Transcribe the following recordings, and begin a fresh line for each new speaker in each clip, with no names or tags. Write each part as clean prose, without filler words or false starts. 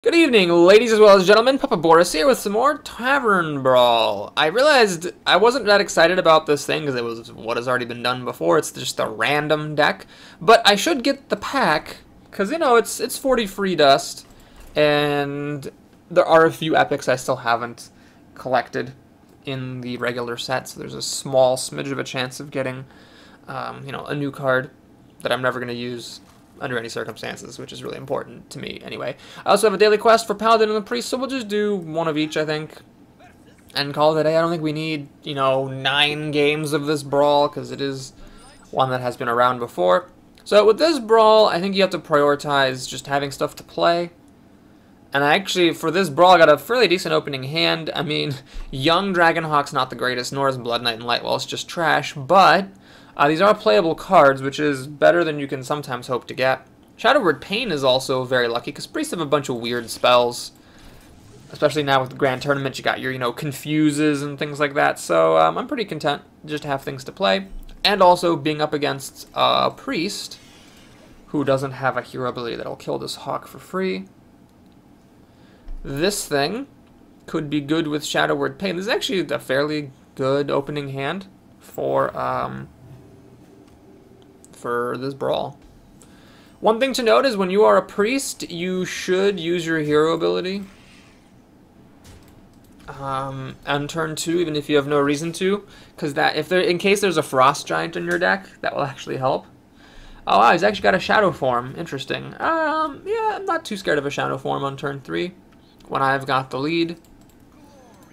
Good evening, ladies as well as gentlemen. Papa Boris here with some more Tavern Brawl. I realized I wasn't that excited about this thing because it was what has already been done before. It's just a random deck. But I should get the pack because, you know, it's 40 free dust. And there are a few epics I still haven't collected in the regular set. So there's a small smidge of a chance of getting, you know, a new card that I'm never going to use under any circumstances, which is really important to me anyway. I also have a daily quest for Paladin and the Priest, so we'll just do one of each, I think, and call it a day. I don't think we need, you know, 9 games of this Brawl, because it is one that has been around before. So with this Brawl, I think you have to prioritize just having stuff to play. And I actually, for this Brawl, I got a fairly decent opening hand. I mean, Young Dragonhawk's not the greatest, nor is Blood Knight and Lightwell. It's just trash, but these are playable cards, which is better than you can sometimes hope to get. Shadow Word Pain is also very lucky, because priests have a bunch of weird spells. Especially now with the Grand Tournament, you got your, you know, Confuses and things like that. So I'm pretty content just to have things to play. And also being up against a priest who doesn't have a hero ability that'll kill this hawk for free. This thing could be good with Shadow Word Pain. This is actually a fairly good opening hand for this Brawl. One thing to note is when you are a priest, you should use your hero ability on turn 2, even if you have no reason to, because that in case there's a Frost Giant in your deck, that will actually help. Oh wow, he's actually got a Shadow Form. Interesting. Yeah, I'm not too scared of a Shadow Form on turn 3 when I've got the lead.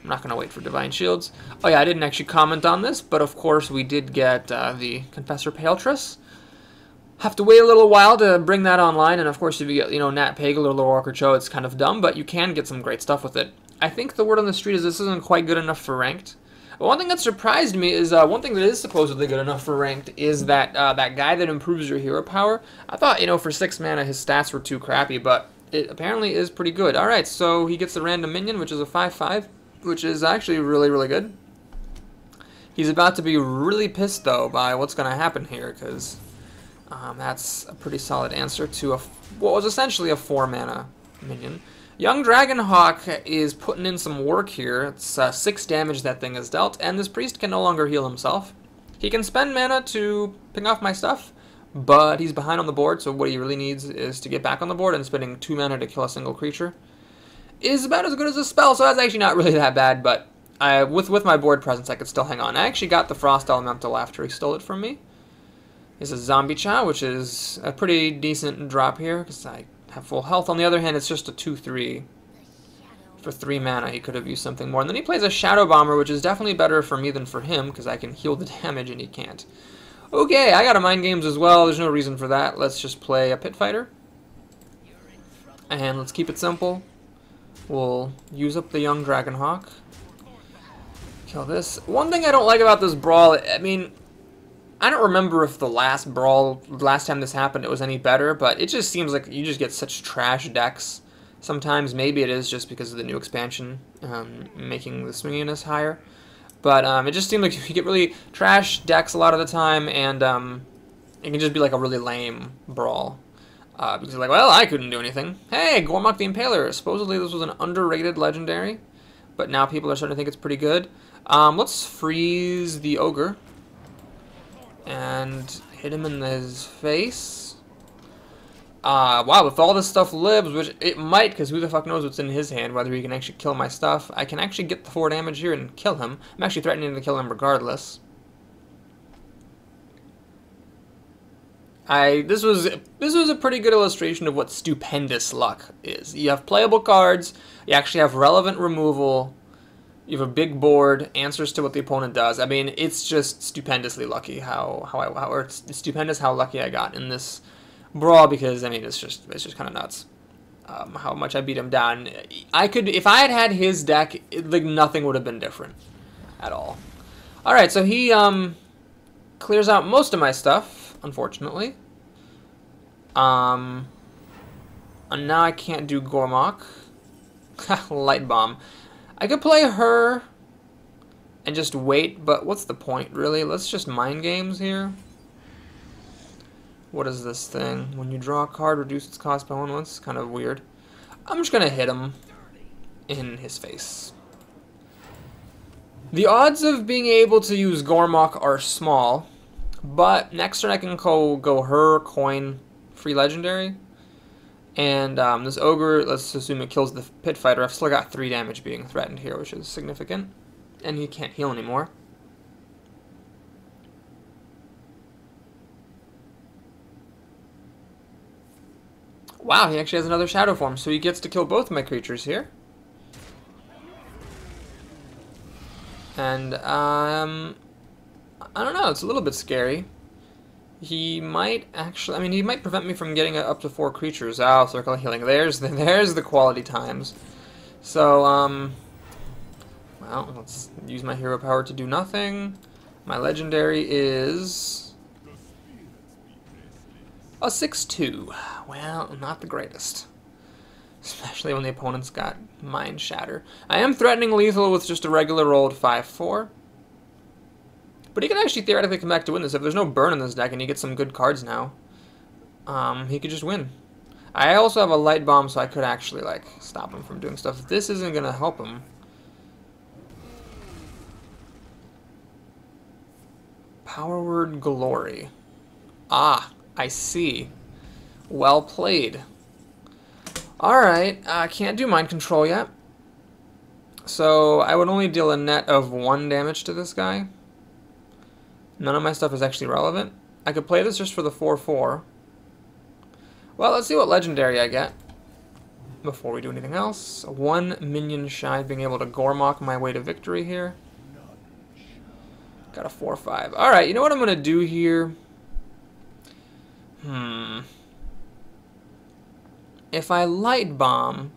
I'm not going to wait for Divine Shields. Oh yeah, I didn't actually comment on this, but of course we did get the Confessor Paletress. Have to wait a little while to bring that online, and of course if you get, you know, Nat Pagle or Lord Walker Cho, it's kind of dumb, but you can get some great stuff with it. I think the word on the street is this isn't quite good enough for ranked. But one thing that surprised me is, one thing that is supposedly good enough for ranked is that that guy that improves your hero power. I thought, you know, for 6 mana his stats were too crappy, but it apparently is pretty good. Alright, so he gets the random minion, which is a 5/5, which is actually really, really good. He's about to be really pissed, though, by what's going to happen here, because that's a pretty solid answer to what was essentially a 4-mana minion. Young Dragonhawk is putting in some work here. It's 6 damage that thing has dealt, and this priest can no longer heal himself. He can spend mana to ping off my stuff, but he's behind on the board, so what he really needs is to get back on the board, and spending 2 mana to kill a single creature is about as good as a spell, so that's actually not really that bad, but with my board presence I could still hang on. I actually got the Frost Elemental after he stole it from me. Is a Zombie Chow, which is a pretty decent drop here, because I have full health. On the other hand, it's just a 2/3. For 3 mana, he could have used something more. And then he plays a Shadow Bomber, which is definitely better for me than for him, because I can heal the damage and he can't. Okay, I got a Mind Games as well. There's no reason for that. Let's just play a Pit Fighter. And let's keep it simple. We'll use up the Young Dragonhawk. Kill this. One thing I don't like about this Brawl, I mean, I don't remember if the last Brawl, last time this happened, it was any better, but it just seems like you just get such trash decks. Sometimes maybe it is just because of the new expansion making the swinginess higher. But it just seems like you get really trash decks a lot of the time, and it can just be like a really lame Brawl. Because you're like, well, I couldn't do anything. Hey, Gormok the Impaler. Supposedly this was an underrated legendary, but now people are starting to think it's pretty good. Let's freeze the Ogre and hit him in his face. Wow, if all this stuff lives, which it might, because who the fuck knows what's in his hand, whether he can actually kill my stuff. I can actually get the 4 damage here and kill him. I'm actually threatening to kill him regardless. This was a pretty good illustration of what stupendous luck is. You have playable cards, you actually have relevant removal, you have a big board, answers to what the opponent does. I mean, it's just stupendously lucky or it's stupendous how lucky I got in this Brawl, because I mean it's just kind of nuts how much I beat him down. If I had had his deck, like nothing would have been different at all. All right, so he clears out most of my stuff, unfortunately. And now I can't do Gormok. Light Bomb. I could play her and just wait, but what's the point, really? Let's just Mind Games here. What is this thing? When you draw a card, reduce its cost by 1 once. Kind of weird. I'm just gonna hit him in his face. The odds of being able to use Gormok are small, but next turn I can go her, coin, free legendary. And this ogre, let's assume it kills the pit fighter. I've still got 3 damage being threatened here, which is significant. And he can't heal anymore. Wow, he actually has another shadow form, so he gets to kill both my creatures here. And, I don't know, it's a little bit scary. He might actually, I mean, he might prevent me from getting up to 4 creatures. Oh, circle of healing. There's the quality times. So, well, let's use my hero power to do nothing. My legendary is a 6/2. Well, not the greatest. Especially when the opponent's got Mind Shatter. I am threatening lethal with just a regular rolled 5/4. But he can actually theoretically come back to win this. If there's no burn in this deck and he gets some good cards now, he could just win. I also have a light bomb, so I could actually, like, stop him from doing stuff. This isn't going to help him. Power word glory. Ah, I see. Well played. Alright, I can't do mind control yet. So I would only deal a net of 1 damage to this guy. None of my stuff is actually relevant. I could play this just for the 4/4. Well, let's see what legendary I get before we do anything else. 1 minion shy of being able to Gormok my way to victory here. Got a 4/5. Alright, you know what I'm going to do here? If I light bomb,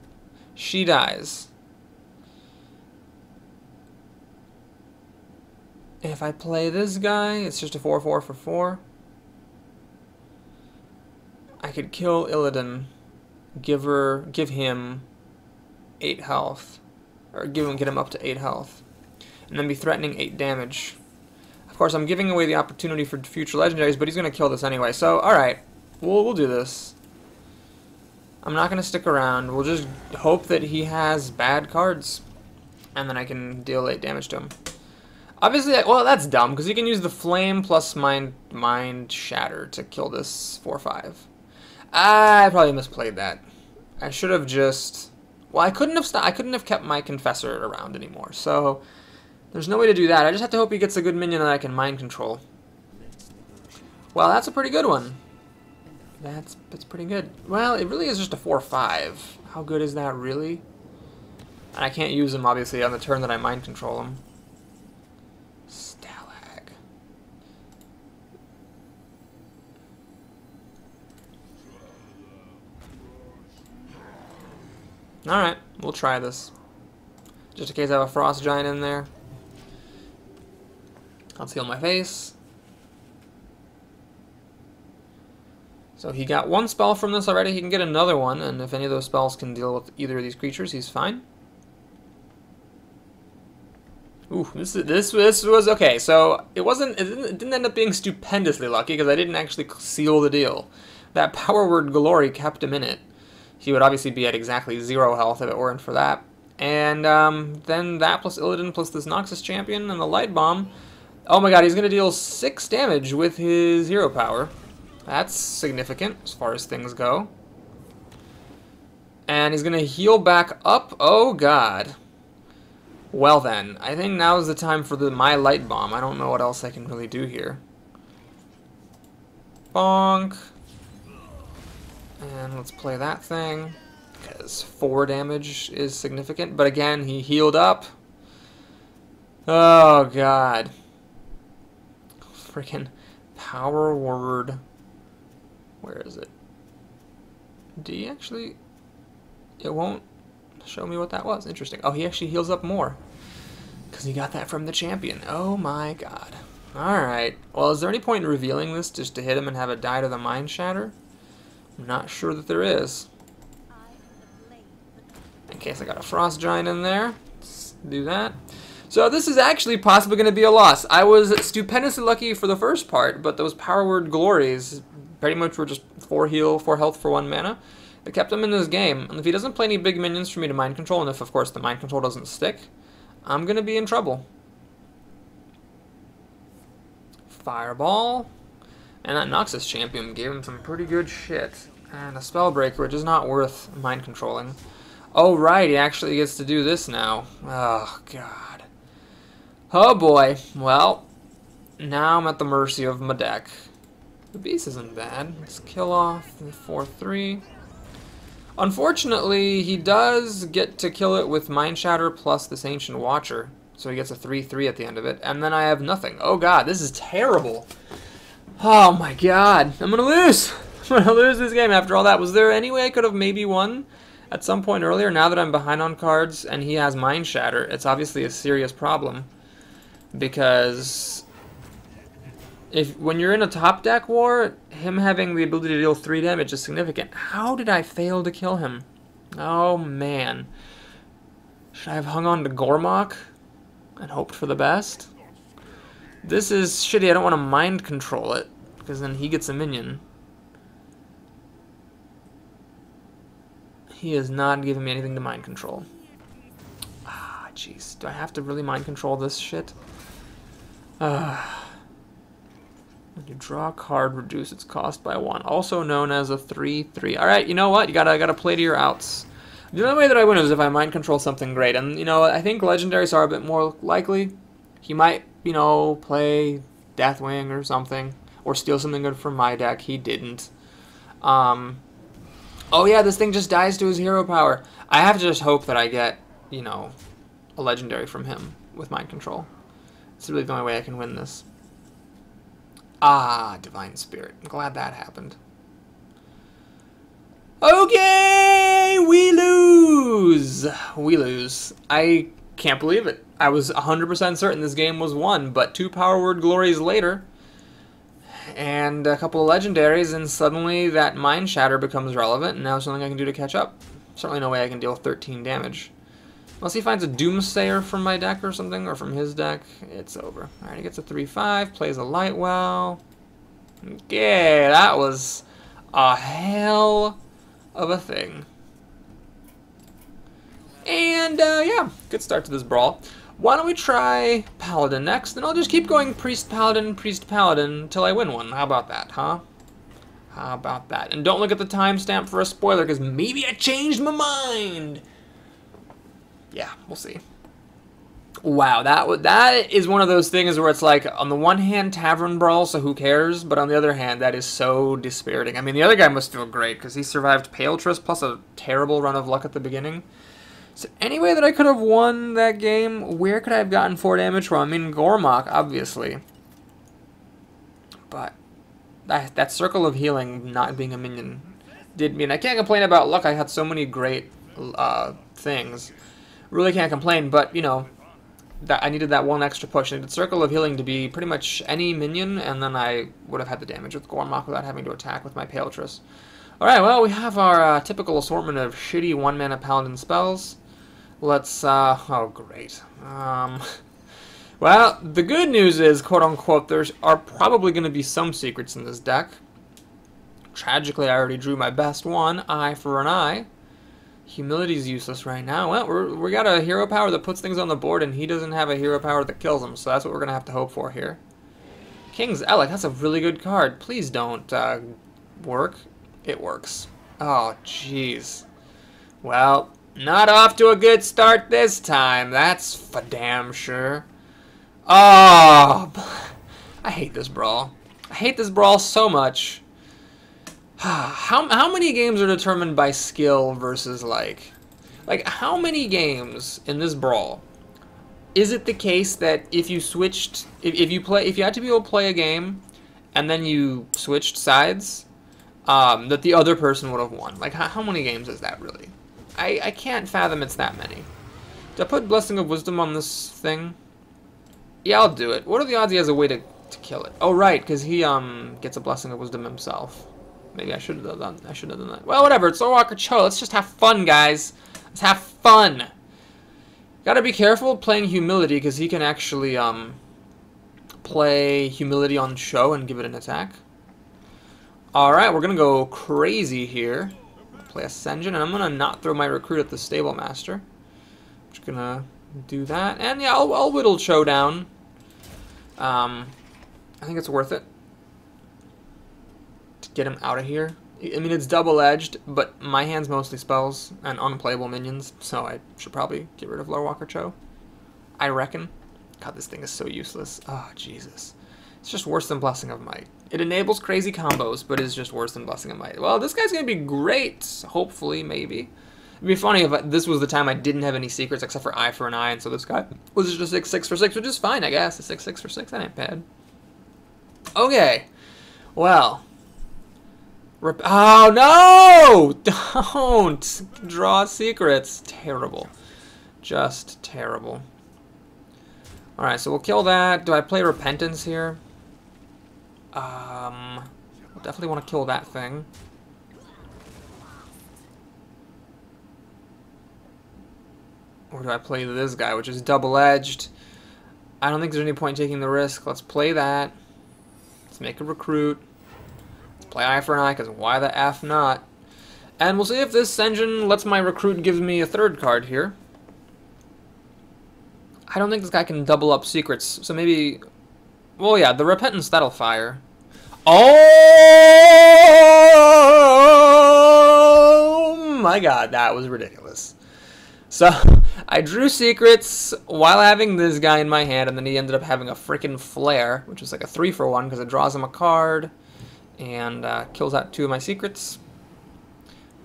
she dies. If I play this guy, it's just a 4/4 for 4. I could kill Illidan, give him 8 health, or get him up to 8 health, and then be threatening 8 damage. Of course, I'm giving away the opportunity for future legendaries, but he's gonna kill this anyway. So, all right, we'll do this. I'm not gonna stick around. We'll just hope that he has bad cards, and then I can deal 8 damage to him. Obviously, well, that's dumb, because you can use the Flame plus Mind Shatter to kill this 4/5. I probably misplayed that. I should have just... Well, I couldn't have kept my Confessor around anymore, so there's no way to do that. I just have to hope he gets a good minion that I can mind control. Well, that's a pretty good one. That's pretty good. Well, it really is just a 4/5. How good is that, really? And I can't use him, obviously, on the turn that I mind control him. Alright, we'll try this. Just in case I have a Frost Giant in there. Let's heal my face. So he got 1 spell from this already. He can get another one, and if any of those spells can deal with either of these creatures, he's fine. Ooh, this was okay. So it didn't end up being stupendously lucky because I didn't actually seal the deal. That power word glory kept him in it. He would obviously be at exactly 0 health if it weren't for that. And then that plus Illidan plus this Noxus champion and the light bomb. Oh my god, he's going to deal 6 damage with his hero power. That's significant as far as things go. And he's going to heal back up. Oh god. Well then, I think now is the time for my light bomb. I don't know what else I can really do here. Bonk. And let's play that thing, because 4 damage is significant. But again, he healed up. Oh, God. Freaking power word. Where is it? D, actually? It won't show me what that was. Interesting. Oh, he actually heals up more, because he got that from the champion. Oh, my God. Alright. Well, is there any point in revealing this just to hit him and have it die to the Mind Shatter? I'm not sure that there is. In case I got a Frost Giant in there, let's do that. So this is actually possibly going to be a loss. I was stupendously lucky for the first part, but those power word glories pretty much were just 4 heal, 4 health for 1 mana. It kept him in this game, and if he doesn't play any big minions for me to mind control, and if, of course, the mind control doesn't stick, I'm going to be in trouble. Fireball. And that Noxus champion gave him some pretty good shit. And a Spellbreaker, which is not worth mind controlling. Oh, right, he actually gets to do this now. Oh, God. Oh, boy. Well, now I'm at the mercy of my deck. The Beast isn't bad. Let's kill off the 4-3. Unfortunately, he does get to kill it with Mind Shatter plus this Ancient Watcher. So he gets a 3-3 at the end of it. And then I have nothing. Oh, God, this is terrible. Oh, my God. I'm going to lose. I'm going to lose this game after all that. Was there any way I could have maybe won at some point earlier? Now that I'm behind on cards and he has Mind Shatter, it's obviously a serious problem. Because when you're in a top deck war, him having the ability to deal 3 damage is significant. How did I fail to kill him? Oh, man. Should I have hung on to Gormok and hoped for the best? This is shitty. I don't want to mind control it, because then he gets a minion. He is not giving me anything to mind control. Ah, jeez. Do I have to really mind control this shit? When you draw a card, reduce its cost by 1. Also known as a 3-3. Alright, you know what? You gotta play to your outs. The only way that I win is if I mind control something great. And, you know, I think legendaries are a bit more likely. He might, you know, play Deathwing or something. Or steal something good from my deck. He didn't. Oh yeah, this thing just dies to his hero power. I have to just hope that I get, you know, a legendary from him with mind control. It's really the only way I can win this. Ah, Divine Spirit. I'm glad that happened. Okay, we lose. We lose. I can't believe it. I was 100% certain this game was won, but 2 Power Word Glories later, and a couple of legendaries, and suddenly that Mind Shatter becomes relevant, and now there's something I can do to catch up. Certainly no way I can deal 13 damage. Unless he finds a Doomsayer from my deck or something, or from his deck, it's over. Alright, he gets a 3-5, plays a Lightwell. Okay, that was a hell of a thing. And, yeah, good start to this brawl. Why don't we try Paladin next, and I'll just keep going Priest Paladin until I win one. How about that, huh? How about that? And don't look at the timestamp for a spoiler, because maybe I changed my mind. Yeah, we'll see. Wow, that is one of those things where it's like, on the one hand, Tavern Brawl, so who cares? But on the other hand, that is so dispiriting. I mean, the other guy must feel great, because he survived Paletress plus a terrible run of luck at the beginning. So any way that I could have won that game, where could I have gotten 4 damage from? I mean, Gormok, obviously. But that Circle of Healing not being a minion did mean I can't complain about luck. I had so many great things. Really can't complain, but, you know, that I needed that one extra push. I needed Circle of Healing to be pretty much any minion, and then I would have had the damage with Gormok without having to attack with my Paletress. Alright, well, we have our typical assortment of shitty 1-mana Paladin spells. Let's, oh, great. Well, the good news is, quote-unquote, there are probably going to be some secrets in this deck. Tragically, I already drew my best one, Eye for an Eye. Humility's useless right now. Well, we got a hero power that puts things on the board, and he doesn't have a hero power that kills him, so that's what we're going to have to hope for here. King's Elec, that's a really good card. Please don't work. It works. Oh, jeez. Well, not off to a good start this time. That's for damn sure. Oh, I hate this brawl. I hate this brawl so much. How many games are determined by skill versus like how many games in this brawl is it the case that if you switched, if you had to be able to play a game and then you switched sides, that the other person would have won? Like, how many games is that really? I can't fathom it's that many. Did I put Blessing of Wisdom on this thing? Yeah, I'll do it. What are the odds he has a way to kill it? Oh, right, because he gets a Blessing of Wisdom himself. Maybe I should have done that. Well, whatever. It's Owaka Cho. Let's just have fun, guys. Let's have fun. Gotta be careful playing Humility, because he can actually play Humility on Cho and give it an attack. Alright, we're gonna go crazy here. Play Ascension, and I'm gonna not throw my recruit at the Stable Master. Just gonna do that, and yeah, I'll whittle Cho down. I think it's worth it to get him out of here. I mean, it's double-edged, but my hand's mostly spells and unplayable minions, so I should probably get rid of Lorewalker Cho. I reckon. God, this thing is so useless. Oh, Jesus. It's just worse than Blessing of Might. It enables crazy combos, but it's just worse than Blessing of Might. Well, this guy's going to be great, hopefully, maybe. It'd be funny if this was the time I didn't have any secrets except for Eye for an Eye, and so this guy was just a 6/6 for 6, which is fine, I guess. A 6/6 for 6, that ain't bad. Okay. Well. Oh, no! Don't draw secrets. Terrible. Just terrible. Alright, so we'll kill that. Do I play Repentance here? I definitely want to kill that thing. Or do I play this guy, which is double-edged? I don't think there's any point in taking the risk. Let's play that. Let's make a recruit. Let's play Eye for an Eye, because why the F not? And we'll see if this engine lets my recruit give me a third card here. I don't think this guy can double up secrets, so maybe... Well, yeah, the Repentance, that'll fire. Oh my god, that was ridiculous. So, I drew secrets while having this guy in my hand, and then he ended up having a freaking flare, which is like a 3-for-1, because it draws him a card, and kills out 2 of my secrets.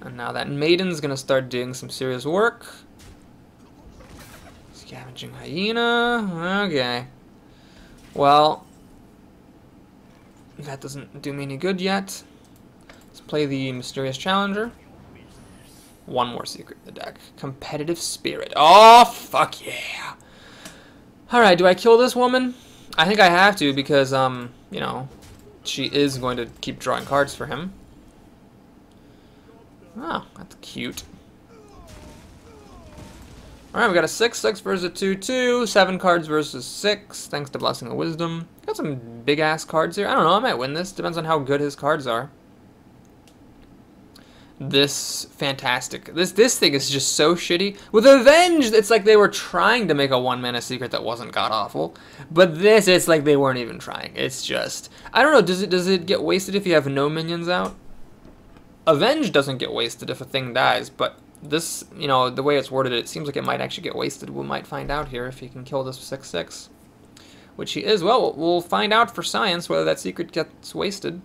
And now that Maiden's going to start doing some serious work. Scavenging Hyena. Okay. Well, that doesn't do me any good yet. Let's play the Mysterious Challenger. 1 more secret in the deck. Competitive Spirit. Oh, fuck yeah. Alright, do I kill this woman? I think I have to because, you know, she is going to keep drawing cards for him. Oh, that's cute. Alright, we got a 6/6 versus a 2/2. 7 cards versus 6, thanks to Blessing of Wisdom. Got some big-ass cards here. I don't know, I might win this. Depends on how good his cards are. This, fantastic. This thing is just so shitty. With Avenge, it's like they were trying to make a 1-mana secret that wasn't god-awful. But this, it's like they weren't even trying. It's just... I don't know, does it get wasted if you have no minions out? Avenge doesn't get wasted if a thing dies, but... This, you know, the way it's worded, it seems like it might actually get wasted. We might find out here if he can kill this 6/6. Which he is. Well, we'll find out for science whether that secret gets wasted.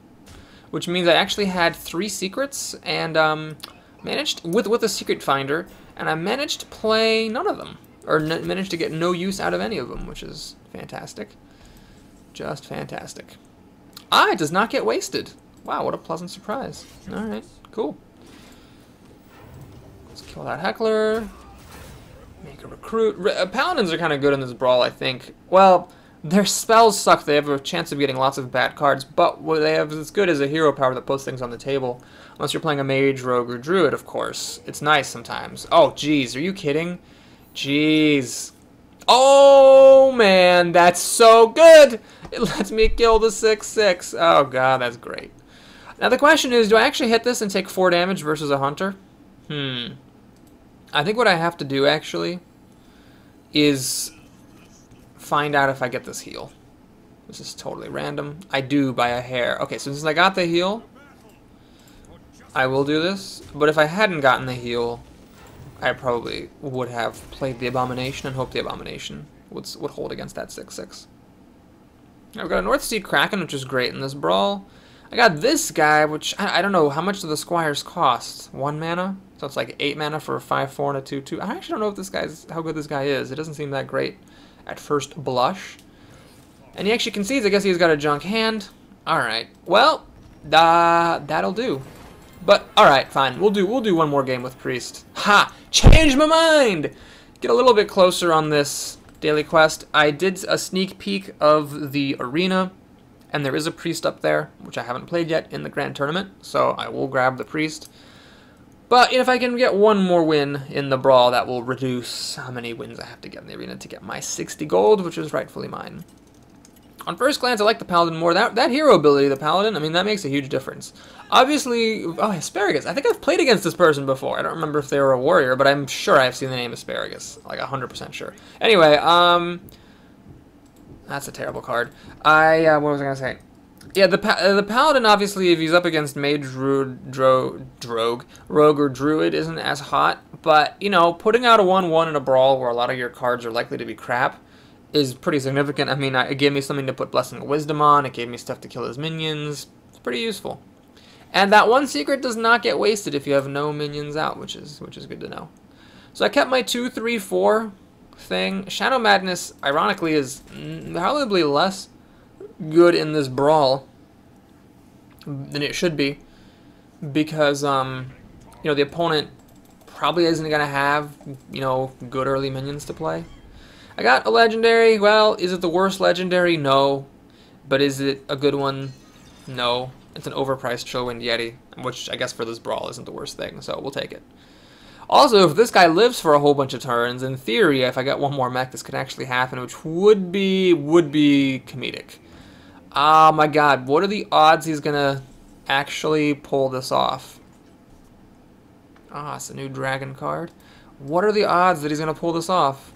Which means I actually had 3 secrets and managed, with a secret finder, and I managed to play none of them. Or managed to get no use out of any of them, which is fantastic. Just fantastic. Ah, it does not get wasted. Wow, what a pleasant surprise. Alright, cool. Kill that Heckler. Make a recruit. Paladins are kind of good in this brawl, I think. Well, their spells suck. They have a chance of getting lots of bad cards, but what they have is good as a hero power that puts things on the table. Unless you're playing a mage, rogue, or druid, of course. It's nice sometimes. Oh, jeez. Are you kidding? Jeez. Oh, man. That's so good. It lets me kill the 6/6. Oh, God. That's great. Now, the question is, do I actually hit this and take 4 damage versus a hunter? I think what I have to do, actually, is find out if I get this heal. This is totally random. I do by a hair. Okay, so since I got the heal, I will do this. But if I hadn't gotten the heal, I probably would have played the Abomination and hoped the Abomination would hold against that 6/6. I've got a Northsea Kraken, which is great in this brawl. I got this guy, which, I don't know, how much do the Squires cost? 1 mana? So it's like 8 mana for a 5/4 and a 2/2. I actually don't know if this guy's, how good this guy is. It doesn't seem that great at first blush. And he actually concedes. I guess he's got a junk hand. Alright. Well, that'll do. But, alright, fine. We'll do 1 more game with Priest. Ha! Changed my mind! Get a little bit closer on this daily quest. I did a sneak peek of the arena. And there is a Priest up there, which I haven't played yet in the Grand Tournament, so I will grab the Priest. But if I can get 1 more win in the brawl, that will reduce how many wins I have to get in the arena to get my 60 gold, which is rightfully mine. On first glance, I like the Paladin more. That hero ability, the Paladin, I mean, that makes a huge difference. Obviously, oh, Asparagus. I think I've played against this person before. I don't remember if they were a warrior, but I'm sure I've seen the name Asparagus. Like, 100% sure. Anyway, that's a terrible card. What was I going to say? Yeah, the Paladin, obviously, if he's up against Mage, Rogue, or Druid, isn't as hot. But, you know, putting out a 1/1 in a Brawl where a lot of your cards are likely to be crap is pretty significant. I mean, it gave me something to put Blessing of Wisdom on. It gave me stuff to kill his minions. It's pretty useful. And that one secret does not get wasted if you have no minions out, which is good to know. So I kept my 2, 3, 4 thing. Shadow Madness, ironically, is probably less good in this Brawl than it should be, because you know, the opponent probably isn't going to have, you know, good early minions to play. I got a legendary. Well, is it the worst legendary? No. But is it a good one? No. It's an overpriced Chillwind Yeti, which I guess for this Brawl isn't the worst thing, so we'll take it. Also, if this guy lives for a whole bunch of turns, in theory, if I get one more mech, this could actually happen, which would be comedic. Oh my god, what are the odds he's gonna actually pull this off? Ah, it's a new dragon card. What are the odds that he's gonna pull this off?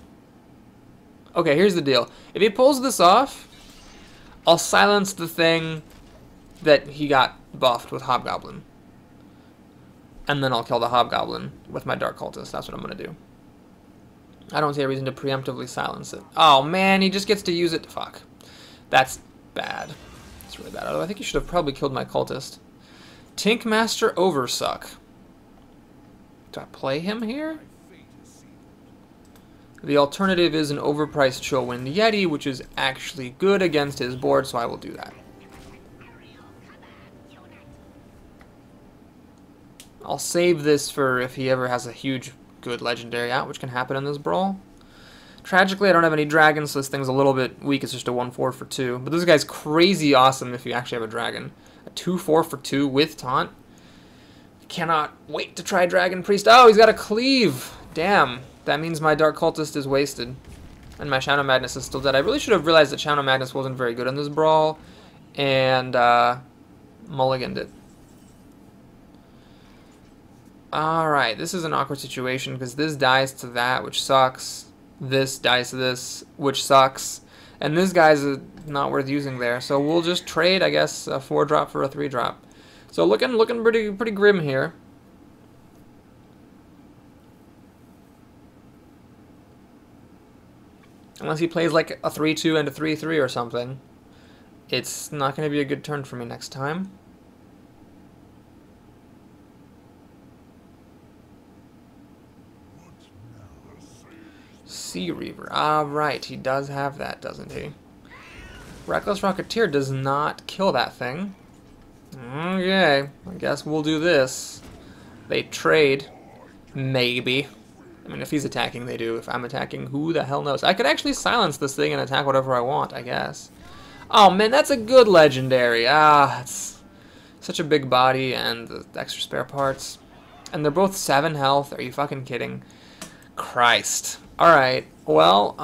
Okay, here's the deal. If he pulls this off, I'll silence the thing that he got buffed with Hobgoblin. And then I'll kill the Hobgoblin with my Dark Cultist. That's what I'm going to do. I don't see a reason to preemptively silence it. Oh, man, he just gets to use it. Fuck. That's bad. That's really bad. Although I think he should have probably killed my Cultist. Tinkmaster Oversuck. Do I play him here? The alternative is an overpriced Chillwind Yeti, which is actually good against his board, so I will do that. I'll save this for if he ever has a huge, good legendary out, which can happen in this Brawl. Tragically, I don't have any dragons, so this thing's a little bit weak. It's just a 1/4 for 2. But this guy's crazy awesome if you actually have a dragon. A 2/4 for 2 with taunt. Cannot wait to try Dragon Priest. Oh, he's got a cleave. Damn. That means my Dark Cultist is wasted. And my Shadow Madness is still dead. I really should have realized that Shadow Madness wasn't very good in this Brawl. And mulliganed it. Alright, this is an awkward situation because this dies to that, which sucks. This dies to this, which sucks. And this guy's not worth using there. So we'll just trade, I guess, a 4-drop for a 3-drop. So looking pretty grim here. Unless he plays like a 3-2 and a 3-3 or something. It's not going to be a good turn for me next time. Sea Reaver. Ah, right. He does have that, doesn't he? Reckless Rocketeer does not kill that thing. Okay. I guess we'll do this. They trade. Maybe. I mean, if he's attacking, they do. If I'm attacking, who the hell knows? I could actually silence this thing and attack whatever I want, I guess. Oh, man, that's a good legendary. Ah, it's such a big body and the extra spare parts. And they're both 7 health. Are you fucking kidding? Christ. Alright, well,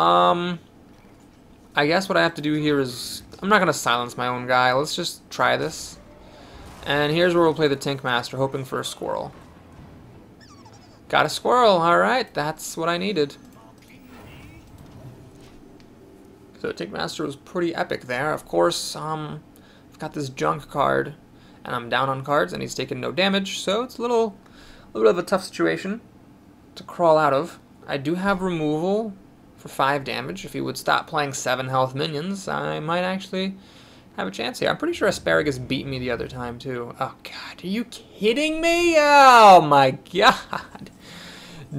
I guess what I have to do here is, I'm not going to silence my own guy. Let's just try this. And here's where we'll play the Tinkmaster, hoping for a squirrel. Got a squirrel, alright, that's what I needed. So Tinkmaster was pretty epic there. Of course, I've got this junk card, and I'm down on cards, and he's taken no damage, so it's a little bit of a tough situation to crawl out of. I do have removal for 5 damage. If he would stop playing 7 health minions, I might actually have a chance here. I'm pretty sure Asparagus beat me the other time, too. Oh, God. Are you kidding me? Oh, my God.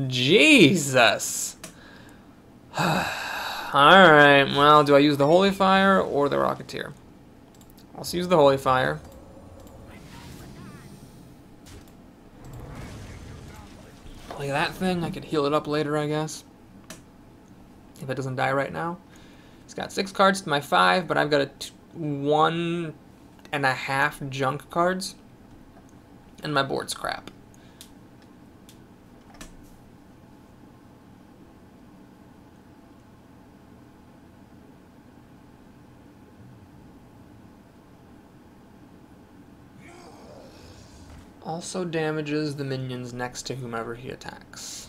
Jesus. Alright, well, do I use the Holy Fire or the Rocketeer? I'll use the Holy Fire. Play that thing. I could heal it up later, I guess. If it doesn't die right now. It's got 6 cards to my 5, but I've got a 1.5 junk cards. And my board's crap. Also damages the minions next to whomever he attacks.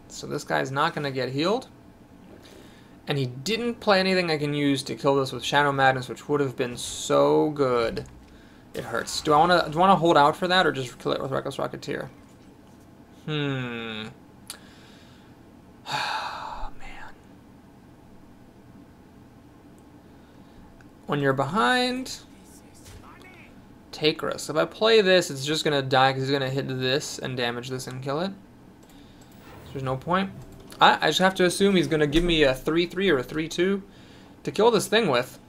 So this guy's not going to get healed. And he didn't play anything I can use to kill this with Shadow Madness, which would have been so good. It hurts. Do I want to hold out for that or just kill it with Reckless Rocketeer? Man. When you're behind, take risks. If I play this, it's just going to die because he's going to hit this and damage this and kill it. So there's no point. I just have to assume he's going to give me a 3-3 or a 3-2 to kill this thing with.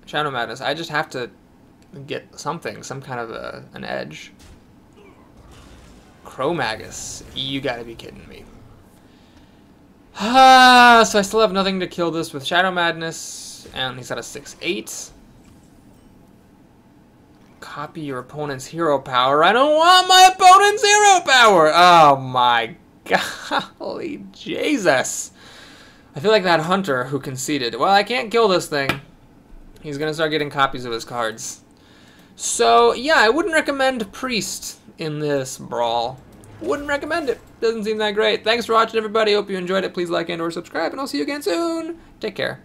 Shadow Madness. I just have to get something, some kind of an edge. Chromagus. You gotta be kidding me. So I still have nothing to kill this with Shadow Madness, and he's got a 6-8. Copy your opponent's hero power. I don't want my opponent's hero power! Oh my golly Jesus. I feel like that hunter who conceded. Well, I can't kill this thing. He's gonna start getting copies of his cards. So, yeah, I wouldn't recommend Priest in this Brawl. Wouldn't recommend it. Doesn't seem that great. Thanks for watching, everybody. Hope you enjoyed it. Please like and or subscribe, and I'll see you again soon. Take care.